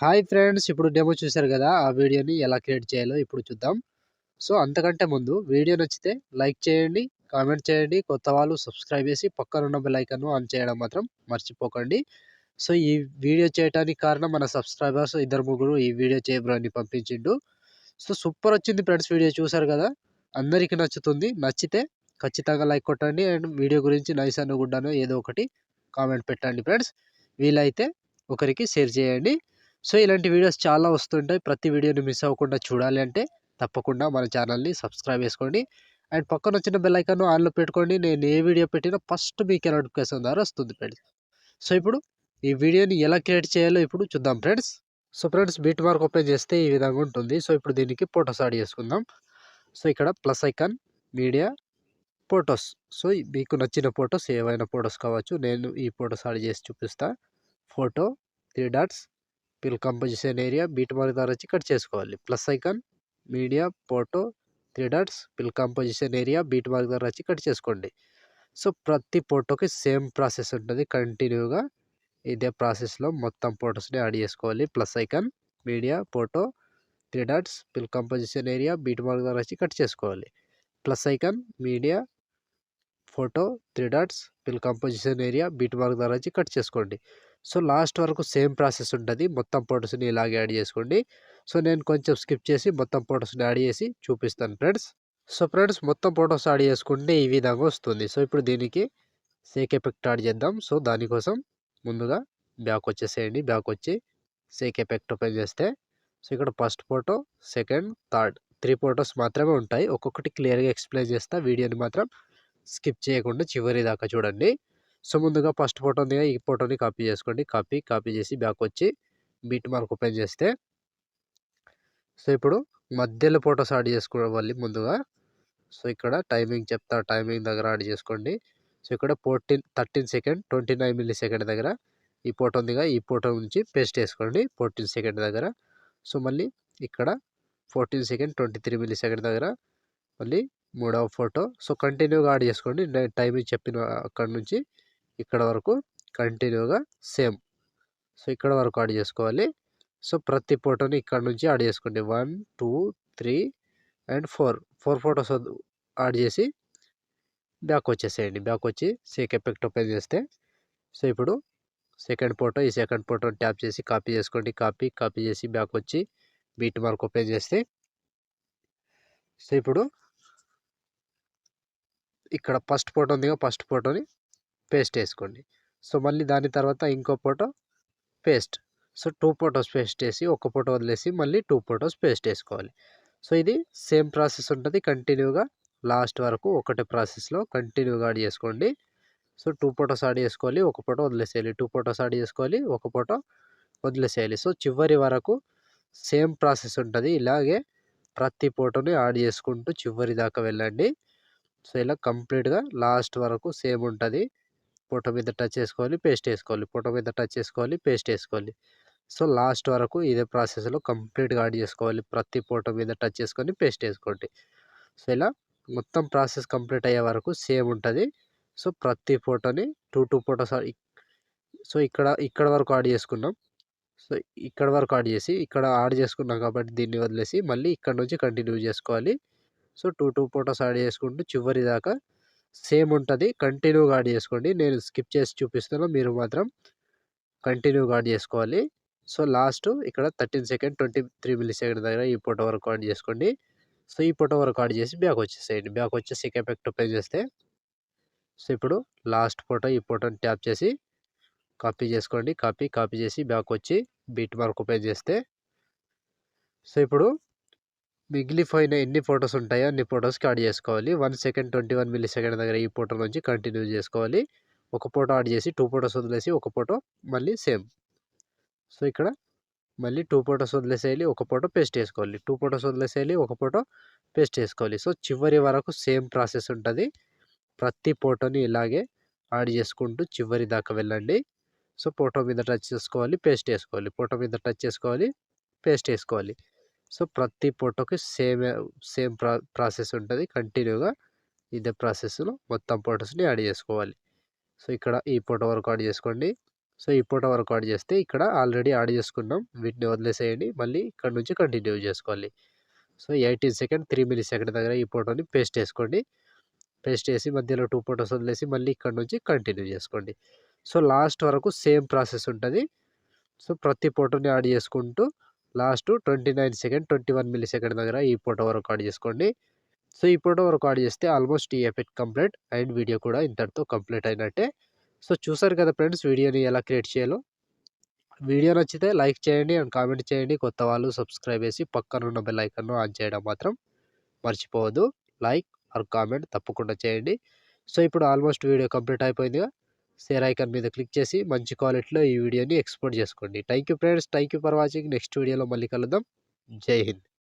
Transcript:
Hi friends, ఇప్పుడు demo చూశారు కదా. ఆ వీడియోని ఎలా క్రియేట్ చేయాలో ఇప్పుడు చూద్దాం. సో అంతకంటే ముందు వీడియో నచ్చితే లైక్ చేయండి, కామెంట్ చేయండి, కొత్త వాళ్ళు సబ్స్క్రైబ్ చేసి పక్కనున్న బెల్ ఐకాన్ ఆన్ చేయడం మాత్రం మర్చిపోకండి. సో ఈ వీడియో చేయడానికి కారణం మన సబ్స్క్రైబర్స్ ఇద్దరు ముగ్గురు ఈ వీడియో చేయబ్రని పంపించిండు. సో సూపర్ వచ్చింది ఫ్రెండ్స్, వీడియో చూశారు కదా. అందరికీ నచ్చుతుంది. నచ్చితే ఖచ్చితంగా లైక్ కొట్టండి అండ్ వీడియో గురించి నైస్ అన్న గుడ్డనో ఏదో ఒకటి కామెంట్ పెట్టండి ఫ్రెండ్స్. వీలైతే ఒకరికి షేర్ చేయండి. సో ఇలాంటి వీడియోస్ చాలా వస్తుంటాయి. ప్రతి వీడియోని మిస్ అవ్వకుండా చూడాలి అంటే తప్పకుండా మన ఛానల్ని సబ్స్క్రైబ్ చేసుకోండి అండ్ పక్కన వచ్చిన బెల్ ఐకాన్ ఆన్లో పెట్టుకోండి. నేను ఏ వీడియో పెట్టినా ఫస్ట్ మీకు నోటిఫికేషన్ ద్వారా వస్తుంది ఫ్రెండ్స్. సో ఇప్పుడు ఈ వీడియోని ఎలా క్రియేట్ చేయాలో ఇప్పుడు చూద్దాం friends. So friends, beat mark open చేస్తే ఈ విధంగా ఉంటుంది. సో ఇప్పుడు దీనికి ఫొటోస్ యాడ్ చేసుకుందాం. సో ఇక్కడ plus icon, media, photos. So మీకు నచ్చిన ఫొటోస్ ఏవైనా ఫొటోస్ కావచ్చు. నేను ఈ ఫొటోస్ యాడ్ చేసి చూపిస్తా. Photo 3 dots, fill composition area, beat mark ద్వారా వచ్చి కట్ చేసుకోవాలి. Plus icon, media, photo 3 dots, fill composition area, beat mark ద్వారా వచ్చి కట్ చేసుకోండి. సో ప్రతి ఫోటోకి సేమ్ ప్రాసెస్ ఉంటుంది. కంటిన్యూగా ఇదే ప్రాసెస్లో మొత్తం ఫొటోస్ని యాడ్ చేసుకోవాలి. Plus icon, media, photo 3 dots, fill composition area, beat mark ద్వారా వచ్చి కట్ చేసుకోవాలి. Plus icon, media, photo 3 dots, fill composition area, beat mark ద్వారా వచ్చి కట్ చేసుకోండి. సో లాస్ట్ వరకు సేమ్ ప్రాసెస్ ఉంటుంది. మొత్తం ఫొటోస్ని ఇలాగే యాడ్ చేసుకోండి. సో నేను కొంచెం స్కిప్ చేసి మొత్తం ఫొటోస్ని యాడ్ చేసి చూపిస్తాను ఫ్రెండ్స్. సో ఫ్రెండ్స్, మొత్తం ఫొటోస్ యాడ్ చేసుకుంటే ఈ విధంగా వస్తుంది. సో ఇప్పుడు దీనికి సేక్ ఎఫెక్ట్ యాడ్ చేద్దాం. సో దానికోసం ముందుగా బ్యాక్ వచ్చేసేయండి. బ్యాక్ వచ్చి సేక్ ఎఫెక్ట్ ఓపెన్ చేస్తే సో ఇక్కడ first photo, second, third 3 photos మాత్రమే ఉంటాయి. ఒక్కొక్కటి క్లియర్గా ఎక్స్ప్లెయిన్ చేస్తా. వీడియోని మాత్రం స్కిప్ చేయకుండా చివరి దాకా చూడండి. సో ముందుగా ఫస్ట్ ఫోటో ఉంది, ఈ ఫోటోని కాపీ చేసుకోండి. కాపీ చేసి బ్యాక్ వచ్చి బీట్ మార్క్ ఓపెన్ చేస్తే సో ఇప్పుడు మధ్యలో ఫొటోస్ యాడ్ చేసుకోవాలి ముందుగా. సో ఇక్కడ టైమింగ్ చెప్తా, టైమింగ్ దగ్గర యాడ్ చేసుకోండి. సో ఇక్కడ 13 సెకండ్ 29 మిల్లీ సెకండ్ దగ్గర ఈ ఫోటో ఉందిగా, ఈ ఫోటో నుంచి పేస్ట్ చేసుకోండి 14 సెకండ్ దగ్గర. సో మళ్ళీ ఇక్కడ 14 సెకండ్ 23 మిల్లీ సెకండ్ దగ్గర మళ్ళీ మూడవ ఫోటో. సో కంటిన్యూగా యాడ్ చేసుకోండి. నేను టైమింగ్ చెప్పిన అక్కడ నుంచి ఇక్కడ వరకు కంటిన్యూగా సేమ్. సో ఇక్కడ వరకు యాడ్ చేసుకోవాలి. సో ప్రతి ఫోటోని ఇక్కడ నుంచి యాడ్ చేసుకోండి. 1, 2, 3 అండ్ 4 ఫొటోస్ యాడ్ చేసి బ్యాక్ వచ్చేసేయండి. బ్యాక్ వచ్చి సేక్ ఎఫెక్ట్ ఓపెన్ చేస్తే సో ఇప్పుడు సెకండ్ ఫోటో, ఈ సెకండ్ ఫోటోని ట్యాప్ చేసి కాపీ చేసుకోండి. కాపీ చేసి బ్యాక్ వచ్చి బీట్ మార్క్ ఓపెన్ చేస్తే సో ఇప్పుడు ఇక్కడ ఫస్ట్ ఫోటో ఉందిగా, ఫస్ట్ ఫోటోని పేస్ట్ వేసుకోండి. సో మళ్ళీ దాని తర్వాత ఇంకో photo paste. So 2 photos paste చేసి ఒక ఫోటో వదిలేసి మళ్ళీ 2 ఫొటోస్ పేస్ట్ వేసుకోవాలి. సో ఇది సేమ్ ప్రాసెస్ ఉంటుంది. కంటిన్యూగా లాస్ట్ వరకు ఒకటే ప్రాసెస్లో కంటిన్యూగా యాడ్ చేసుకోండి. సో 2 ఫొటోస్ యాడ్ చేసుకోవాలి, ఒక ఫోటో వదిలేసేయాలి. 2 ఫొటోస్ యాడ్ చేసుకోవాలి, ఒక ఫోటో వదిలేసేయాలి. సో చివరి వరకు సేమ్ ప్రాసెస్ ఉంటుంది. ఇలాగే ప్రతి ఫోటోని యాడ్ చేసుకుంటూ చివరి దాకా వెళ్ళండి. సో ఇలా కంప్లీట్గా లాస్ట్ వరకు సేమ్ ఉంటుంది. ఫోటో మీద టచ్ చేసుకోవాలి, పేస్ట్ వేసుకోవాలి, ఫోటో మీద టచ్ చేసుకోవాలి, పేస్ట్ వేసుకోవాలి. సో లాస్ట్ వరకు ఇదే ప్రాసెస్లో కంప్లీట్గా యాడ్ చేసుకోవాలి. ప్రతి ఫోటో మీద టచ్ చేసుకొని పేస్ట్ వేసుకోండి. సో ఇలా మొత్తం ప్రాసెస్ కంప్లీట్ అయ్యే వరకు సేమ్ ఉంటుంది. సో ప్రతి ఫోటోని 2 ఫొటోస్ సో ఇక్కడ వరకు యాడ్ చేసుకున్నాం. సో ఇక్కడ వరకు యాడ్ చేసి ఇక్కడ యాడ్ చేసుకున్నాం కాబట్టి దీన్ని వదిలేసి మళ్ళీ ఇక్కడ నుంచి కంటిన్యూ చేసుకోవాలి. సో 2 ఫొటోస్ యాడ్ చేసుకుంటూ చివరి దాకా సేమ్ ఉంటుంది. కంటిన్యూగా యాడ్ చేసుకోండి. నేను స్కిప్ చేసి చూపిస్తున్నాను, మీరు మాత్రం కంటిన్యూగా యాడ్ చేసుకోవాలి. సో లాస్ట్ ఇక్కడ 13 సెకండ్ 23 మిల్లీ సెకండ్ దగ్గర ఈ ఫోటో వరకు యాడ్ చేసుకోండి. సో ఈ ఫోటో వరకు యాడ్ చేసి బ్యాక్ వచ్చేసేయండి. బ్యాక్ వచ్చి సేక్ ఎఫెక్ట్ ఓపెన్ చేస్తే సో ఇప్పుడు లాస్ట్ ఫోటో, ఈ ఫోటోని ట్యాప్ చేసి కాపీ చేసుకోండి. కాపీ చేసి బ్యాక్ వచ్చి బీట్ మార్క్ ఓపెన్ చేస్తే సో ఇప్పుడు మిగిలిపోయిన ఎన్ని ఫొటోస్ ఉంటాయో అన్ని ఫొటోస్కి యాడ్ చేసుకోవాలి. 1 సెకండ్ 21 మిల్లీ సెకండ్ దగ్గర ఈ ఫోటో నుంచి కంటిన్యూ చేసుకోవాలి. ఒక ఫోటో యాడ్ చేసి 2 ఫొటోస్ వదిలేసి ఒక ఫోటో మళ్ళీ సేమ్. సో ఇక్కడ మళ్ళీ 2 ఫొటోస్ వదిలేసేయాలి, ఒక ఫోటో పేస్ట్ వేసుకోవాలి. 2 ఫొటోస్ వదిలేసేయాలి, ఒక ఫోటో పేస్ట్ వేసుకోవాలి. సో చివరి వరకు సేమ్ ప్రాసెస్ ఉంటుంది. ప్రతి ఫోటోని ఇలాగే యాడ్ చేసుకుంటూ చివరి దాకా వెళ్ళండి. సో ఫోటో మీద టచ్ చేసుకోవాలి, పేస్ట్ వేసుకోవాలి, ఫోటో మీద టచ్ చేసుకోవాలి, పేస్ట్ వేసుకోవాలి. సో ప్రతి ఫోటోకి సేమ్ ప్రాసెస్ ఉంటుంది. కంటిన్యూగా ఇదే ప్రాసెస్లో మొత్తం ఫొటోస్ని యాడ్ చేసుకోవాలి. సో ఇక్కడ ఈ ఫోటో వరకు యాడ్ చేసుకోండి. సో ఈ ఫోటో వరకు యాడ్ చేస్తే ఇక్కడ ఆల్రెడీ యాడ్ చేసుకున్నాం. వీటిని వదిలేసేయండి. మళ్ళీ ఇక్కడ నుంచి కంటిన్యూ చేసుకోవాలి. సో 18 సెకండ్ 3 మిల్లీ సెకండ్ దగ్గర ఈ ఫోటోని పేస్ట్ చేసుకోండి. పేస్ట్ చేసి మధ్యలో 2 ఫోటోస్ వదిలేసి మళ్ళీ ఇక్కడ నుంచి కంటిన్యూ చేసుకోండి. సో లాస్ట్ వరకు సేమ్ ప్రాసెస్ ఉంటుంది. సో ప్రతి ఫోటోని యాడ్ చేసుకుంటూ లాస్ట్ 29 సెకండ్ 21 మిల్లీ సెకండ్ దగ్గర ఈ ఫోటో వరకు యాడ్ చేసుకోండి. సో ఈ ఫోటో వరకు యాడ్ చేస్తే ఆల్మోస్ట్ ఈ ఎఫెక్ట్ కంప్లీట్ అండ్ వీడియో కూడా ఇంతటితో కంప్లీట్ అయినట్టే. సో చూసారు కదా ఫ్రెండ్స్ వీడియోని ఎలా క్రియేట్ చేయాలో. వీడియో నచ్చితే లైక్ చేయండి అండ్ కామెంట్ చేయండి. కొత్త వాళ్ళు సబ్స్క్రైబ్ చేసి పక్కనున్న బెల్ ఐకాన్ను ఆన్ చేయడం మాత్రం మర్చిపోవద్దు. లైక్ ఆర్ కామెంట్ తప్పకుండా చేయండి. సో ఇప్పుడు ఆల్మోస్ట్ వీడియో కంప్లీట్ అయిపోయిందిగా. షేర్ ఐకాన్ మీద క్లిక్ చేసి మంచి క్వాలిటీలో ఈ వీడియోని ఎక్స్పోర్ట్ చేసుకోండి. Thank you friends. Thank you for watching. Next వీడియోలో మళ్ళీ కలుద్దాం. జై హింద్.